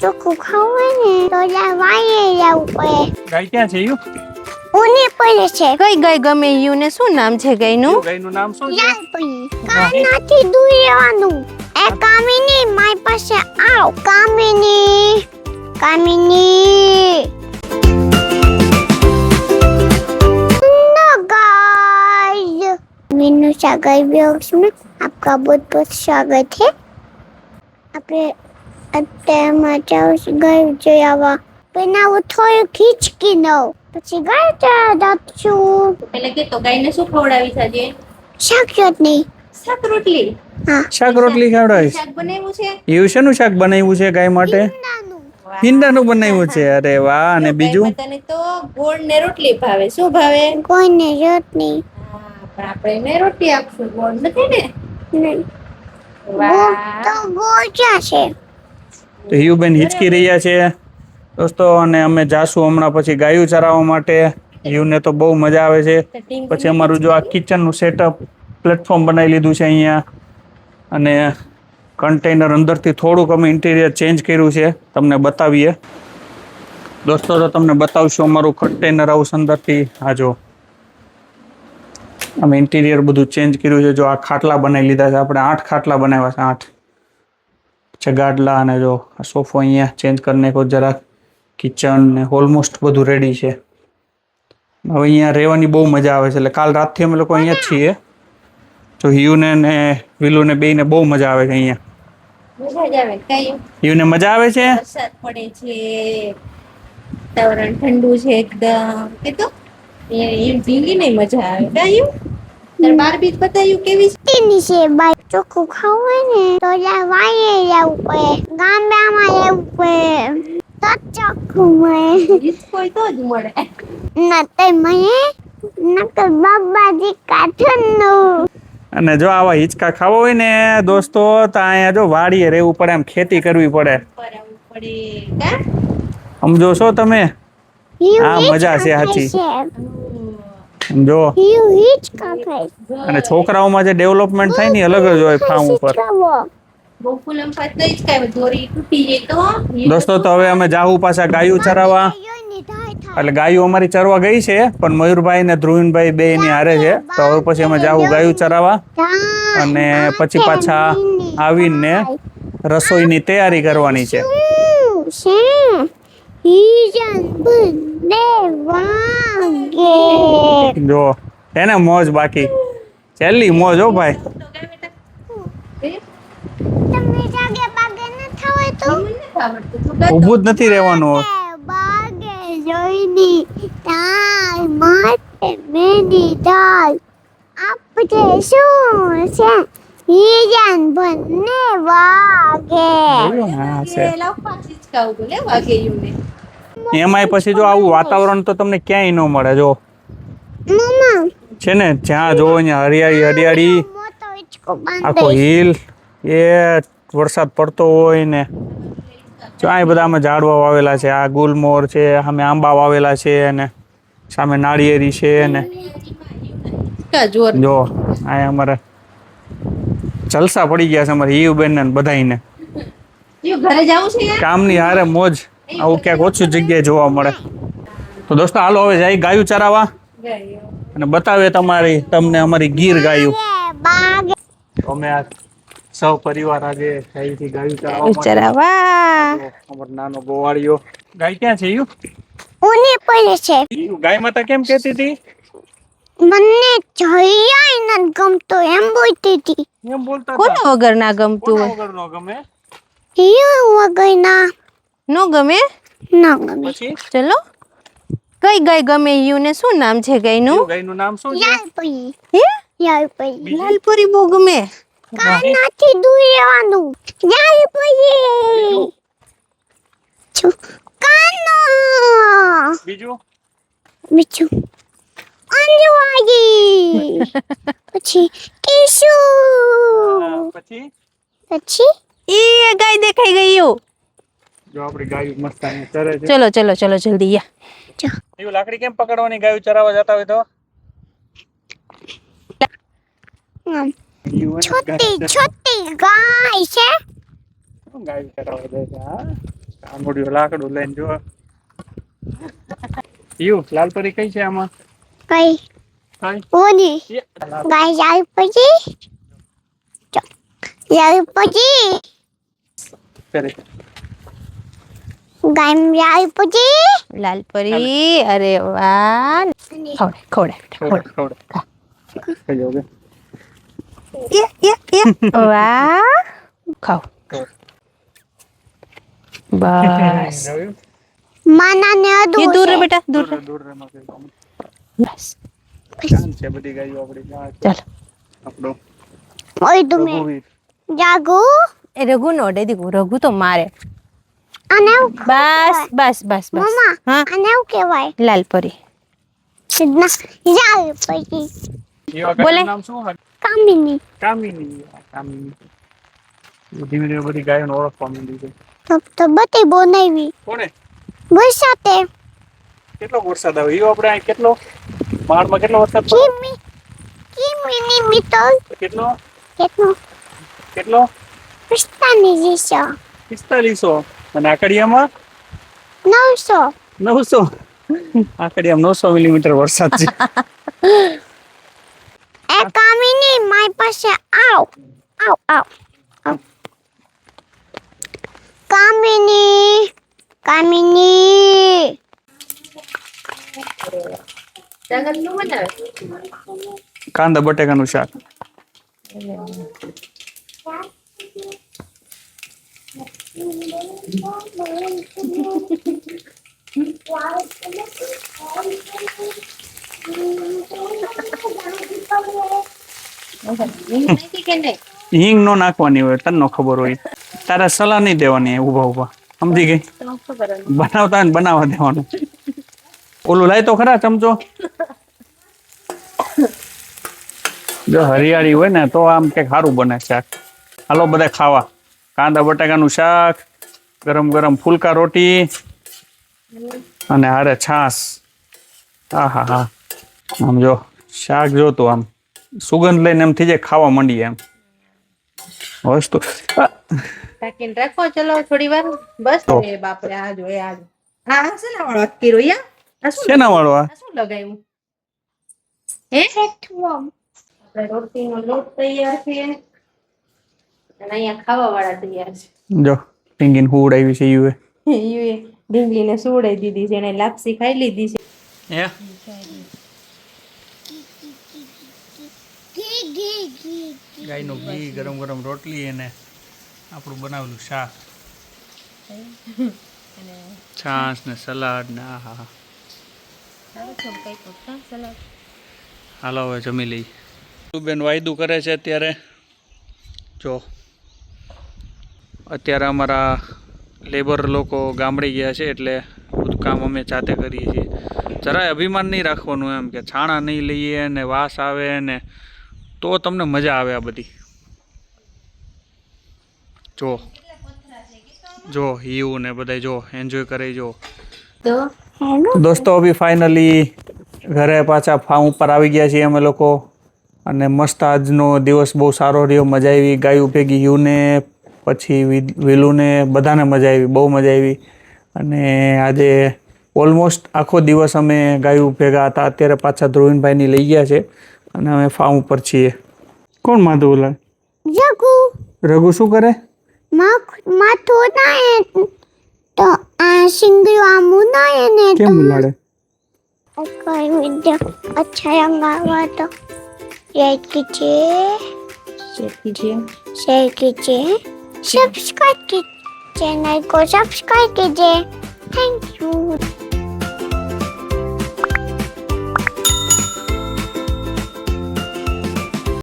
ચોખ્ખું ખાવું હોય ને તો વાયે જવું પડે. ગાય ક્યાં છે યુ? ઊની પડે છે. કઈ ગાય ગમે યુ ને શું નામ છે ગાયનું? ગાયનું નામ શું છે? લાલપરી. કાનાથી દૂર રહેવાનું. એ કામિની મારી પાસે આવ. કામિની. नो गाइस, मीनू सागर ब्लॉग्स में आपका बहुत बहुत स्वागत है. આપણે અત્યારે મારા ઘર જવા પહેલા હું થોડું ખીચકી દઉં પછી ઘર જવા દાપશું. પેલે કે તો ગાયને શું ખવડાવી સાજે? શાક ચટણી. શાક રોટલી. હા. શાક રોટલી ખવડાવીશ. શાક બનાવ્યું છે? એવું શેનું શાક બનાવ્યું છે ગાય માટે? નાનું. ઈંડાનું બનાવ્યું છે. અરે વાહ. અને બીજું? તને તો ગોળ ને રોટલી ભાવે. શું ભાવે? કોઈને ચટણી. પણ આપણે એને રોટલી આપશું. ગોળ નથી ને? નહીં. વાહ. તો ગોચા છે. તો હિયુબેન હિચકી રહ્યા છે દોસ્તો, અને અમે જાશું હમણાં પછી ગાયું ચરાવવા માટે. હિયુને તો બહુ મજા આવે છે. પછી અમારું જો આ કિચનનું સેટઅપ પ્લેટફોર્મ બનાવી લીધું છે અહીંયા, અને કન્ટેનર અંદરથી થોડુંક અમે ઇન્ટિરિયર ચેન્જ કર્યું છે, તમને બતાવીએ દોસ્તો. તો તમને બતાવશું અમારું કન્ટેનર હાઉસ અંદરથી. આ જો અમે ઇન્ટિરિયર બધું ચેન્જ કર્યું છે. જો આ ખાટલા બનાવી લીધા છે આપણે, 8 ખાટલા બનાવ્યા છે, 8 ગાડલા. અને જો આ સોફો અહીંયા ચેન્જ કરી નાખ્યો જરાક. કિચન ને ઓલમોસ્ટ બધું રેડી છે. હવે અહીંયા રહેવાની બહુ મજા આવે છે. એટલે કાલ રાતથી અમે લોકો અહીંયા જ છીએ. તો હિયુને ને વિલુને બેયને બહુ મજા આવે છે અહીંયા. મજા જ આવે. કઈ હિયુને મજા આવે છે. વરસાદ પડે છે, વાતાવરણ ઠંડુ છે એકદમ. કે તો એમ ભીંગી નહીં મજા આવે. કયું તાર બાર બીજ બતાવ્યું કેવી છે? તેની છે બાઈ. ચોખ્ખું ખાવું હોય ને તો વાયે જવું પડે. ગામડામાં રહેવું પડે તો ચોખ્ખું મળે. રીત કોઈ તો જ મળે. નતર મને નકર બાબાજી કાઠનનું. અને જો આવા હિંચકા ખાવા હોય ને દોસ્તો, તો અહીંયા જો વાડીએ રહેવું પડે, આમ ખેતી કરવી પડે. કરાવવું પડે. કા સમજો છો તમે? આ મજા છે સાચી. સમજો. અને છોકરાઓમાં જે ડેવલપમેન્ટ થાય ને એ અલગ જ હોય ફાર્મ ઉપર. બહુ ફૂલમ ફાત કઈ જ કાંઈ દોરી તૂટી જાય તો દોસ્તો તો હવે અમે જાહુ પાછા ગાયું ચરાવવા. એટલે ગાયું અમારી ચરવા ગઈ છે, પણ મયુરભાઈ ને ધ્રુવીનભાઈ બે એની હારે છે. તો હવે પછી અમે જાહુ ગાયું ચરાવવા, અને પછી પાછા આવીને રસોઈની તૈયારી કરવાની છે. જો એને મોજ, બાકી છેલ્લી મોજ હો ભાઈ. ઊભું જ નથી રહેવાનું. આપણે શું છે હિજન બંને વાગે. હા છે. લાવ પાછી જ ખાવું બોલે વાગે યુને. એમાંય પછી જો આવું વાતાવરણ તો તમને ક્યાંય ન મળે. જો મમ્મા છે ને, જ્યાં જોવો ત્યાં હરિયાળી હરિયાળી, મોટો હિંચકો બાંધે. આખો હિલ. એ વરસાદ પડતો હોય ને જો આ બધા અમે ઝાડવા વાવેલા છે. આ ગુલમોર છે, સામે આંબા વાવેલા છે, અને સામે નાળિયેરી છે. ને જોર જો આ અમારે જલસા પડી ગયા છે અમારે હિયુબેન ને બધાયને. યુ ઘરે જાવું છે યાર. કામની હારે મોજ. આવું ક્યાંક ઓછી જગ્યાએ જોવા મળે. તો દોસ્તો હાલો હવે જાય ગાયું ચરાવવા, અને બતાવે તમને અમારી ગીર ગાયું. અમે આ સૌ પરિવાર આજે અહીંથી ગાયું ચરાવવા. અમારો નાનો ગોવાળિયો. ગાય ક્યાં છે યુ? ઊની પડે છે. ગાય માતા કેમ કહેતી હતી? મને જઈ ન ગમતો એમ બોલતી હતી. એમ બોલતા કોનો વગર ના ગમતું હોય? વગર નો ગમે. હિયું વગર ના નો ગમે? ના ગમે. પછી ચલો કઈ ગાય ગમે યુ ને શું નામ છે ગાયનું? ગાયનું નામ શું છે? લાલપરી. હે લાલપરી. લાલપરી બહુ ગમે. કાનાથી દૂર રહેવાનું. લાલપરી. કાનો. બીજું બીજું અંજવાજી. પછી કેશુ. પછી એ ગાય દેખાઈ ગઈ યુ. જો આપણી ગાયું મસ્ત અહીંયા ચરે છે. ચલો ચલો ચલો જલ્દી યા. એવું લાકડી કેમ પકડવાની ગાયું ચરાવવા જતા હોય તો? છોટી છોટી ગાય છે. ગાયું ચરાવવા જાય છે. હા આમોડિયો લાકડું લઈને જો યુ લાલપરી કઈ છે આમાં કઈ કઈ ઓની ગાય જાય પછી જાય પછી કરે ગાય જાય પછી લાલ પરી અરે વાહ ખવડે કઈ જોગે વાહ ખાવ બસ માના ને ये અદુ दूर रे बेटा दूर रे દૂર રે માં बस કાન છે બધી ગાયો આપણી ગાય चल આપણો ઓય તમે રઘુવીર જાગુ ए रघु नो डे देखो रघु तो मारे અને बस बस बस बस મમ્મા हाँ અને એવું કહેવાય लाल परी સિદ્ધના જાય પછી એવા બોલે. ગાયનું નામ શું હોય કામિની કામિની ધીમે ધીમે બધી ગાયોને ઓળખવા માંડી છે તો બધી બનાવી કોને વરસાદે કેટલો વરસાદ આવે યો આપણે અહીં કેટલો માળમાં કેટલો વરસાદ પડે કિમીની મીટર કેટલો કેટલો કેટલો પિસ્તાની જીસો 4500 અને આકડિયામાં 900 900 આકડિયામાં 900 મિલીમીટર વરસાદ છે એ કામિની મારી પાસે આવ આવ આવ આવ કામિની જગત નું બનાવે કાંદા બટેકાનું શાક કે નહીં હિંગ નો નાખવાની હોય તને નો ખબર હોય તારા સલાહ નહીં દેવાની ઊભા ઊભા સમજી ગઈ તો ખબર બનાવતા હોય ને બનાવવા દેવાનું ઓલું લાય તો ખરા ચમચો જો હરિયાળી હોય ને તો આમ કંઈક સારું બને શાક હાલો બધા ખાવા કાંદા બટાકાનું શાક ગરમ ગરમ ફુલકા રોટી અને હારે છાસ હા હા હા આમ જો શાક જોતું આમ સુગંધ લઈને એમ થઈ જાય ખાવા માંડીએ એમ વસ્તુ ટાકીને રાખો ચલો થોડી વાર બસ તો. એ બાપરે આ જો આ હા શેના વાળો અટકી રોયા આ શું શેના વાળો આ આ શું લગાવ્યું હે આપણે રોટીનો લોટ તૈયાર છે અને અહીંયા ખાવા વાળા તૈયાર છે જો ટીંગીને હુડ આવી છે યુએ યુએ ડીંગલીને સુવડાઈ દીધી છે એને લાપસી ખાઈ લીધી છે હે ગાયનું ઘી ગરમ ગરમ રોટલી અને આપણું બનાવેલું શાક છાશ ને સલાડ ને આહા હાલો હવે જમી લઈ બેન વાયદું કરે છે અત્યારે જો અત્યારે અમારા લેબર લોકો ગામડે ગયા છે એટલે બધું કામ અમે જાતે કરીએ છીએ જરાય અભિમાન નહીં રાખવાનું એમ કે છાણા નહીં લઈએ ને વાસ આવે ને તો તમને મજા આવે આ બધી જો જો હિયું ને બધા જો એન્જોય કરે જો તો દોસ્તો અભી ફાઇનલી ઘરે પાછા ફાર્મ ઉપર આવી ગયા છીએ અમે લોકો અને મસ્ત આજનો દિવસ બહુ સારો રહ્યો મજા આવી ગાયું ભેગી હિયુને પછી વિલુને બધાને મજા આવી બહુ મજા આવી અને આજે ઓલમોસ્ટ આખો દિવસ અમે ગાયું ભેગા હતા અત્યારે પાછા ધ્રુવીનભાઈની લઈ ગયા છે અને અમે ફાર્મ ઉપર છીએ કોણ માધુ ઓલા જાગુ રઘુ શું કરે માથું ના તો આ સિંગલ આમું ના ને કેમ ઉલાડે કઈ વિદ્ય અચ્છા અંગાવા તો લાઈક कीजिए शेयर कीजिए सब्सक्राइब कीजिए चैनल को सब्सक्राइब कीजिए थैंक यू